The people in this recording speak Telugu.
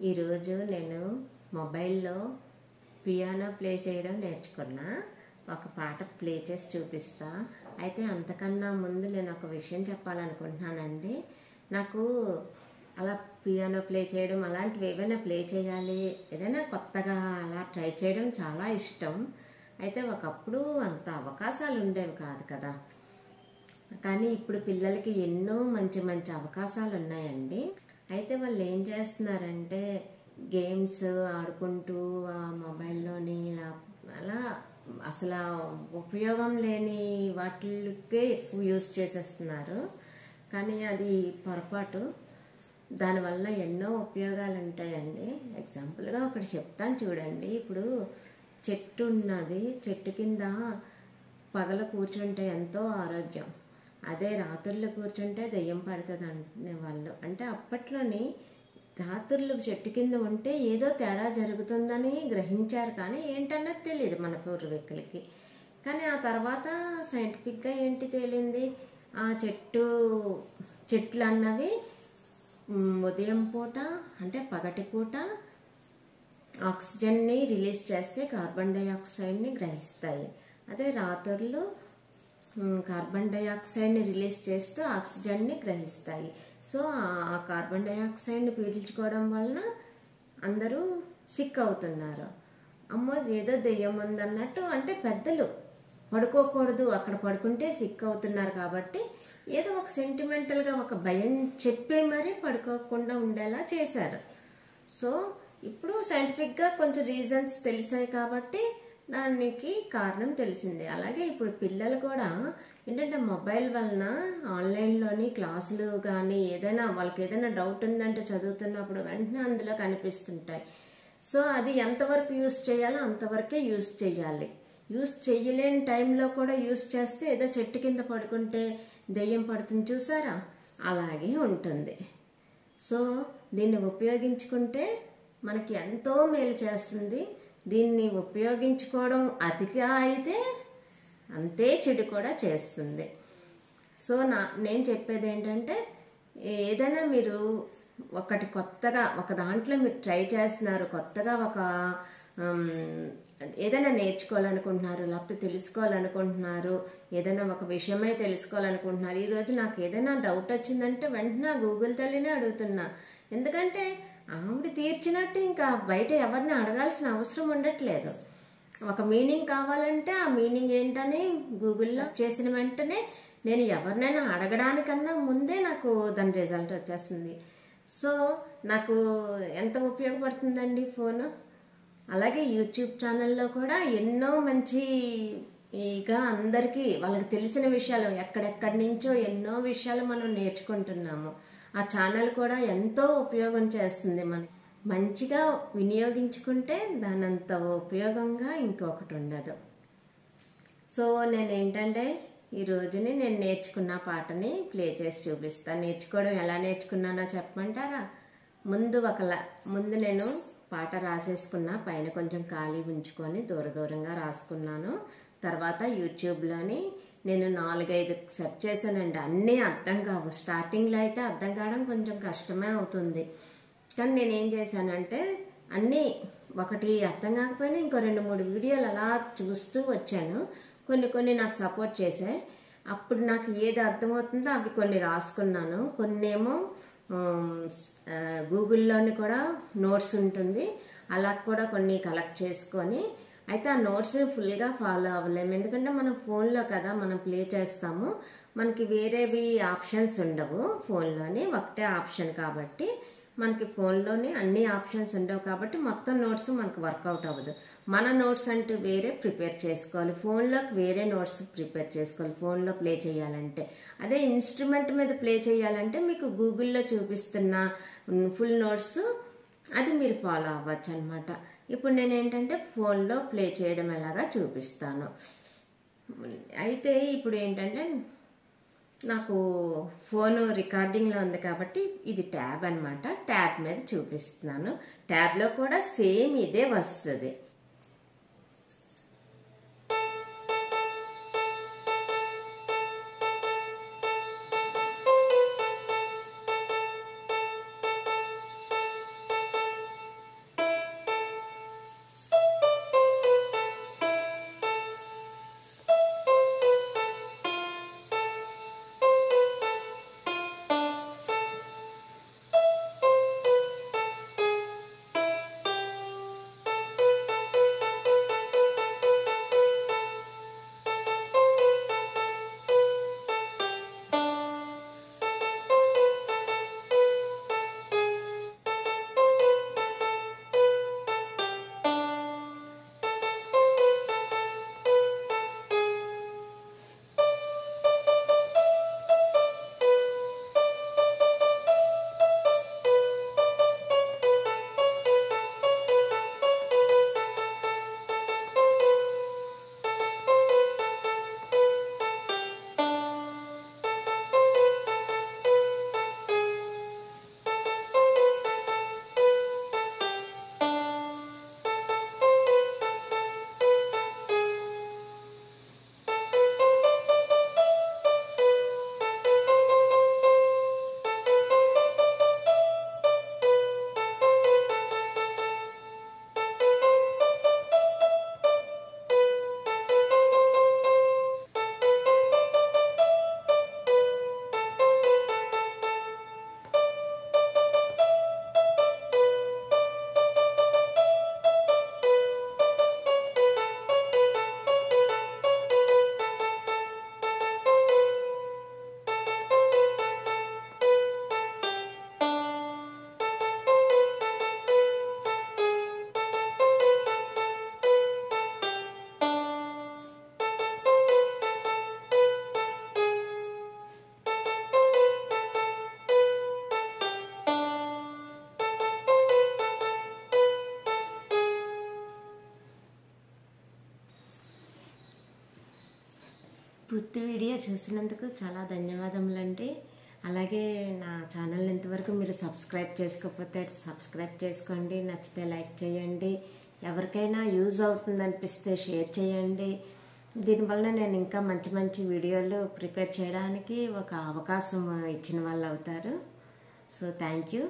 ఈరోజు నేను మొబైల్లో పియానో ప్లే చేయడం నేర్చుకున్నా. ఒక పాట ప్లే చేసి చూపిస్తా. అయితే అంతకన్నా ముందు నేను ఒక విషయం చెప్పాలనుకుంటున్నానండి. నాకు అలా పియానో ప్లే చేయడం అలాంటివి ఏవైనా ప్లే చేయాలి, ఏదైనా కొత్తగా అలా ట్రై చేయడం చాలా ఇష్టం. అయితే ఒకప్పుడు అంత అవకాశాలు ఉండేవి కాదు కదా. కానీ ఇప్పుడు పిల్లలకి ఎన్నో మంచి మంచి అవకాశాలు ఉన్నాయండి. అయితే వాళ్ళు ఏం చేస్తున్నారంటే గేమ్స్ ఆడుకుంటూ ఆ మొబైల్లోని అలా అసలు ఉపయోగం లేని వాటికే ఎక్కువ యూజ్ చేసేస్తున్నారు. కానీ అది పొరపాటు. దానివల్ల ఎన్నో ఉపయోగాలు ఉంటాయండి. ఎగ్జాంపుల్గా ఒకటి చెప్తాను చూడండి. ఇప్పుడు చెట్టు ఉన్నది, చెట్టు కింద పగల కూర్చుంటే ఎంతో ఆరోగ్యం, అదే రాత్రులు కూర్చుంటే దెయ్యం పడుతుంది అనేవాళ్ళు. అంటే అప్పట్లోని రాత్రులు చెట్టు కింద ఉంటే ఏదో తేడా జరుగుతుందని గ్రహించారు, కానీ ఏంటన్నది తెలియదు మన పూర్వీకులకి. కానీ ఆ తర్వాత సైంటిఫిక్గా ఏంటి తేలింది, ఆ చెట్లు అన్నవి ఉదయం పూట అంటే పగటి పూట ఆక్సిజన్ని రిలీజ్ చేస్తే కార్బన్ డైఆక్సైడ్ని గ్రహిస్తాయి. అదే రాత్రులు కార్బన్ డైఆక్సైడ్ని రిలీజ్ చేస్తూ ఆక్సిజన్ని గ్రహిస్తాయి. సో ఆ కార్బన్ డైఆక్సైడ్ని పీల్చుకోవడం వలన అందరూ సిక్ అవుతున్నారు. అమ్మో ఏదో దెయ్యం ఉందన్నట్టు, అంటే పెద్దలు పడుకోకూడదు, అక్కడ పడుకుంటే సిక్ అవుతున్నారు కాబట్టి ఏదో ఒక సెంటిమెంటల్గా ఒక భయం చెప్పి మరీ పడుకోకుండా ఉండేలా చేశారు. సో ఇప్పుడు సైంటిఫిక్గా కొంచెం రీజన్స్ తెలిసాయి కాబట్టి దానికి కారణం తెలిసిందే. అలాగే ఇప్పుడు పిల్లలు కూడా ఏంటంటే మొబైల్ వలన ఆన్లైన్లోని క్లాసులు కానీ ఏదైనా వాళ్ళకి ఏదైనా డౌట్ ఉందంటే చదువుతున్నప్పుడు వెంటనే అందులో కనిపిస్తుంటాయి. సో అది ఎంతవరకు యూస్ చేయాలో అంతవరకే యూస్ చేయాలి. యూస్ చేయలేని టైంలో కూడా యూస్ చేస్తే ఏదో చెట్టు కింద పడుకుంటే దెయ్యం పడుతుంది చూసారా, అలాగే ఉంటుంది. సో దీన్ని ఉపయోగించుకుంటే మనకి ఎంతో మేలు చేస్తుంది. దీన్ని ఉపయోగించుకోవడం అతిగా అయితే అంతే చెడు కూడా చేస్తుంది. సో నేను చెప్పేది ఏంటంటే ఏదైనా మీరు ఒకటి కొత్తగా ఒక దాంట్లో మీరు ట్రై చేస్తున్నారు, కొత్తగా ఒక ఏదైనా నేర్చుకోవాలనుకుంటున్నారు, లేకపోతే తెలుసుకోవాలనుకుంటున్నారు, ఏదైనా ఒక విషయమే తెలుసుకోవాలనుకుంటున్నారు. ఈరోజు నాకు ఏదైనా డౌట్ వచ్చిందంటే వెంటనే గూగుల్ తల్లినే అడుగుతున్నా. ఎందుకంటే ఆవిడ తీర్చినట్టు ఇంకా బయట ఎవరిని అడగాల్సిన అవసరం ఉండట్లేదు. ఒక మీనింగ్ కావాలంటే ఆ మీనింగ్ ఏంటని గూగుల్లో చేసిన వెంటనే నేను ఎవరినైనా అడగడానికన్నా ముందే నాకు దాని రిజల్ట్ వచ్చేస్తుంది. సో నాకు ఎంత ఉపయోగపడుతుందండి ఫోను. అలాగే యూట్యూబ్ ఛానల్లో కూడా ఎన్నో మంచిగా అందరికీ వాళ్ళకి తెలిసిన విషయాలు ఎక్కడెక్కడి నుంచో ఎన్నో విషయాలు మనం నేర్చుకుంటున్నాము. ఆ ఛానల్ కూడా ఎంతో ఉపయోగం చేస్తుంది. మనకి మంచిగా వినియోగించుకుంటే దానంత ఉపయోగంగా ఇంకొకటి ఉండదు. సో నేను ఈ రోజుని నేను నేర్చుకున్న పాటని ప్లే చేసి చూపిస్తాను. నేర్చుకోవడం ఎలా నేర్చుకున్నానో చెప్పమంటారా? ముందు నేను పాట రాసేసుకున్నా, పైన కొంచెం ఖాళీ ఉంచుకొని దూరంగా రాసుకున్నాను. తర్వాత యూట్యూబ్లోని నేను 4-5 సెర్చ్ చేశానండి. అన్నీ అర్థం కావు. స్టార్టింగ్లో అయితే అర్థం కావడం కొంచెం కష్టమే అవుతుంది. కానీ నేనేం చేశానంటే అన్నీ ఒకటి అర్థం కాకపోయినా ఇంకో 2-3 వీడియోలు అలా చూస్తూ వచ్చాను. కొన్ని నాకు సపోర్ట్ చేశాయి. అప్పుడు నాకు ఏది అర్థమవుతుందో అవి కొన్ని రాసుకున్నాను. కొన్నేమో గూగుల్లోని కూడా నోట్స్ ఉంటుంది, అలా కూడా కొన్ని కలెక్ట్ చేసుకొని, అయితే ఆ నోట్స్ ఫుల్గా ఫాలో అవ్వలేము. ఎందుకంటే మనం ఫోన్లో కదా మనం ప్లే చేస్తాము, మనకి వేరేవి ఆప్షన్స్ ఉండవు. ఫోన్లోని ఒకటే ఆప్షన్ కాబట్టి మనకి ఫోన్లోని అన్ని ఆప్షన్స్ ఉండవు కాబట్టి మొత్తం నోట్స్ మనకు వర్కౌట్ అవ్వదు. మన నోట్స్ అంటూ వేరే ప్రిపేర్ చేసుకోవాలి, ఫోన్లోకి వేరే నోట్స్ ప్రిపేర్ చేసుకోవాలి ఫోన్లో ప్లే చేయాలంటే. అదే ఇన్స్ట్రుమెంట్ మీద ప్లే చేయాలంటే మీకు గూగుల్లో చూపిస్తున్న ఫుల్ నోట్స్ అది మీరు ఫాలో అవ్వచ్చు అనమాట. ఇప్పుడు నేనేంటంటే ఫోన్లో ప్లే చేయడం ఎలాగా చూపిస్తాను. అయితే ఇప్పుడు ఏంటంటే నాకు ఫోన్ రికార్డింగ్లో ఉంది కాబట్టి ఇది ట్యాబ్ అనమాట. ట్యాబ్ మీద చూపిస్తున్నాను. ట్యాబ్లో కూడా సేమ్ ఇదే వస్తుంది. పూర్తి వీడియో చూసినందుకు చాలా ధన్యవాదములండి. అలాగే నా ఛానల్ ఇంతవరకు మీరు సబ్స్క్రైబ్ చేసుకోకపోతే సబ్స్క్రైబ్ చేసుకోండి. నచ్చితే లైక్ చేయండి. ఎవరికైనా యూజ్ అవుతుందనిపిస్తే షేర్ చేయండి. దీనివల్ల నేను ఇంకా మంచి మంచి వీడియోలు ప్రిపేర్ చేయడానికి ఒక అవకాశం ఇచ్చిన వాళ్ళు అవుతారు. So thank you.